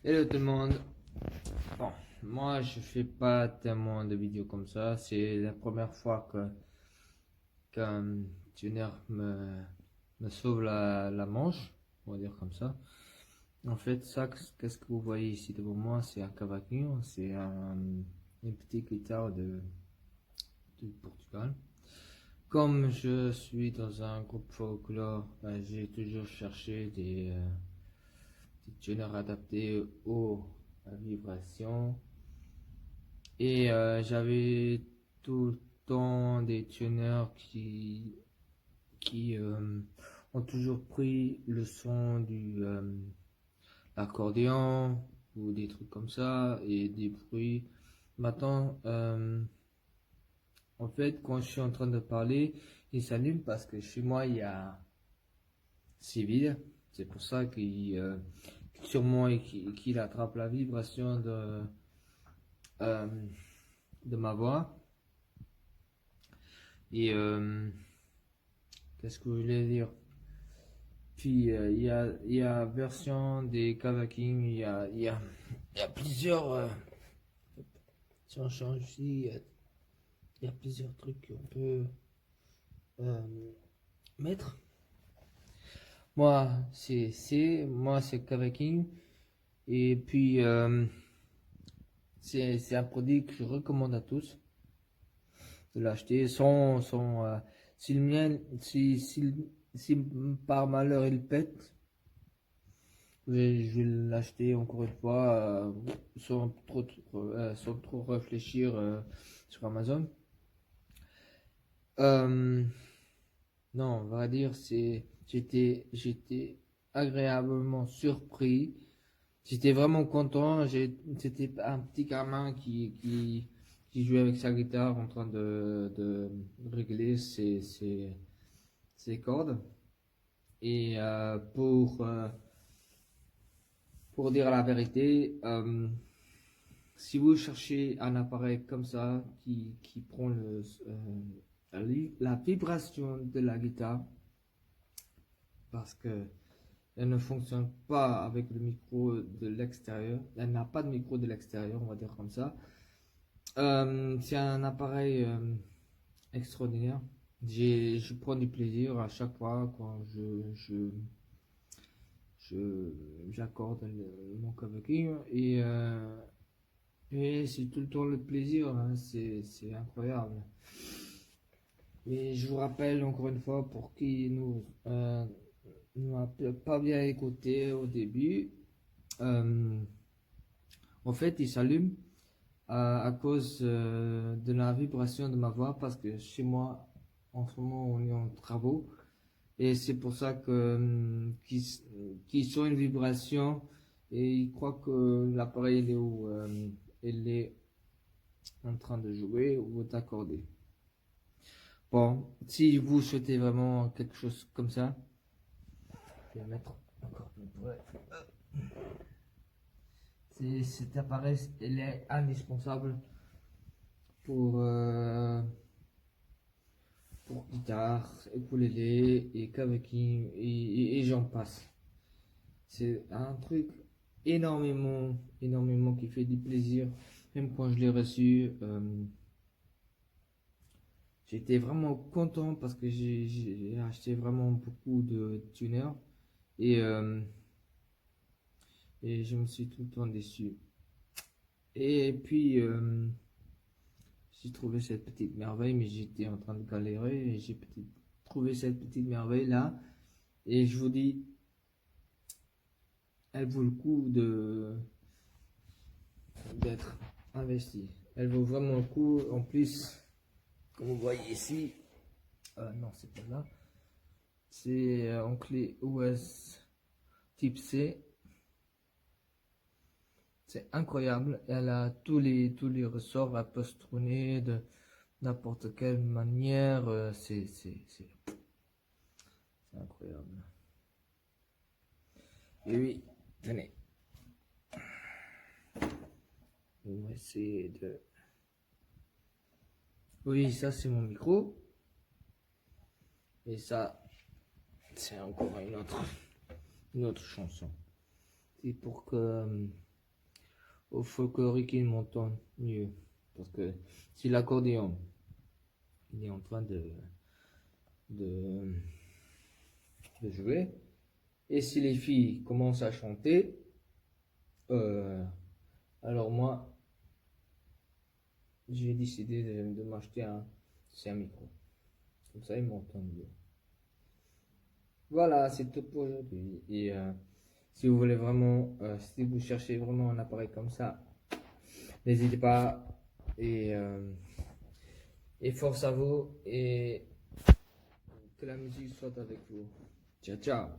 Hello tout le monde. Bon, moi je fais pas tellement de vidéos comme ça. C'est la première fois qu'un tuner me sauve la manche, on va dire comme ça. En fait, ça, qu'est-ce que vous voyez ici devant moi, c'est un cavaquinho, c'est une petite guitare du Portugal. Comme je suis dans un groupe folklore, ben, j'ai toujours cherché des tuners adaptés aux vibrations. Et j'avais tout le temps des tuners qui ont toujours pris le son du accordéon ou des trucs comme ça et des bruits. Maintenant, en fait, quand je suis en train de parler, il s'allume parce que chez moi, c'est vide. C'est pour ça sûrement qu'il attrape la vibration euh, de ma voix. Et qu'est-ce que je voulais dire? Puis il y a version des Kavaking, il y a plusieurs. Si on change ici, il y a plusieurs trucs qu'on peut mettre. Moi c'est Kavaking. Et puis c'est un produit que je recommande à tous de l'acheter si le mien, si par malheur il pète, je vais l'acheter encore une fois sans trop réfléchir sur Amazon. Non, on va dire j'étais agréablement surpris. J'étais vraiment content. C'était un petit gamin qui jouait avec sa guitare en train de régler ses cordes. Et pour dire la vérité, si vous cherchez un appareil comme ça qui prend la vibration de la guitare, parce que elle ne fonctionne pas avec le micro de l'extérieur, elle n'a pas de micro de l'extérieur, on va dire comme ça. C'est un appareil extraordinaire. Je prends du plaisir à chaque fois quand j'accorde mon cavaquinho et c'est tout le temps le plaisir, hein, c'est incroyable. Et je vous rappelle encore une fois pour qui nous a pas bien écouté au début, en fait il s'allume à cause de la vibration de ma voix parce que chez moi en ce moment on est en travaux. Et c'est pour ça qu'ils sont une vibration et ils croient que l'appareil il est en train de jouer ou d'accorder. Bon, si vous souhaitez vraiment quelque chose comme ça, je vais mettre encore plus près. Cet appareil, il est indispensable pour guitare, ukulélé et cavaquinho et j'en passe. C'est un truc énormément qui fait du plaisir. Même quand je l'ai reçu, j'étais vraiment content parce que j'ai acheté vraiment beaucoup de tuners et, et je me suis tout le temps déçu. Et puis, j'ai trouvé cette petite merveille, mais j'étais en train de galérer et j'ai trouvé cette petite merveille là. Et je vous dis, elle vaut le coup d'être investie. Elle vaut vraiment le coup. En plus, comme vous voyez ici, non, c'est pas là. C'est en clé US type C. C'est incroyable. Elle a tous les ressorts. Elle peut se tourner de n'importe quelle manière. C'est incroyable. Et oui, tenez. On va essayer de... Oui, ça c'est mon micro. Et ça, c'est encore une autre chanson. C'est pour que au folklorique, ils m'entendent mieux. Parce que si l'accordéon il est en train de, de jouer, et si les filles commencent à chanter, alors moi, j'ai décidé de m'acheter un micro. Comme ça, ils m'entendent mieux. Voilà, c'est tout pour aujourd'hui. Et si vous voulez vraiment, si vous cherchez vraiment un appareil comme ça, n'hésitez pas. Et force à vous. Et que la musique soit avec vous. Ciao, ciao.